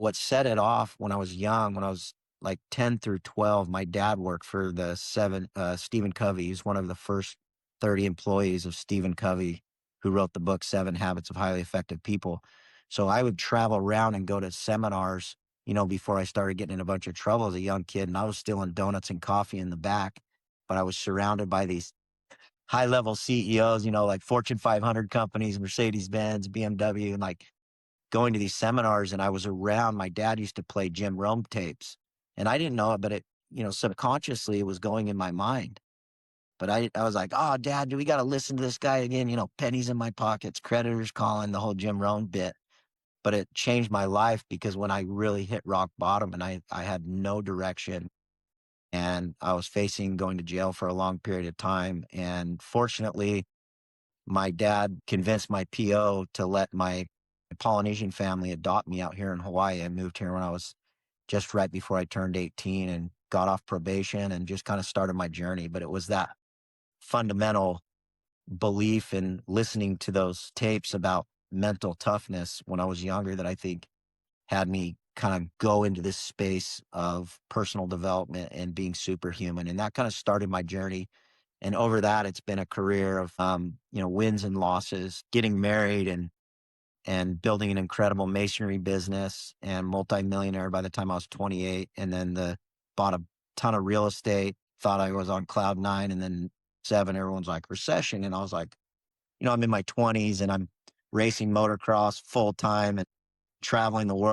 what set it off when I was young, when I was like 10 through 12, my dad worked for the Stephen Covey. He's one of the first 30 employees of Stephen Covey, who wrote the book, Seven Habits of Highly Effective People. So I would travel around and go to seminars, before I started getting in a bunch of trouble as a young kid. And I was stealing donuts and coffee in the back, but I was surrounded by these high level CEOs, like Fortune 500 companies, Mercedes Benz, BMW, and like going to these seminars. And I was around, my dad used to play Jim Rome tapes, and I didn't know it, but it, subconsciously it was going in my mind. But I was like, oh, dad, do we got to listen to this guy again? Pennies in my pockets, creditors calling, the whole Jim Rome bit. But it changed my life because when I really hit rock bottom and I had no direction and I was facing going to jail for a long period of time. And fortunately, my dad convinced my PO to let my Polynesian family adopt me out here in Hawaii. I moved here when I was just right before I turned 18 and got off probation and just kind of started my journey. But it was that fundamental belief in listening to those tapes about mental toughness when I was younger that I think had me kind of go into this space of personal development and being superhuman. And that kind of started my journey. And over that, it's been a career of, wins and losses, getting married and building an incredible masonry business and multimillionaire by the time I was 28. And then bought a ton of real estate, thought I was on cloud nine. And then seven, everyone's like recession. And I was like, I'm in my 20s and I'm racing motocross full time and traveling the world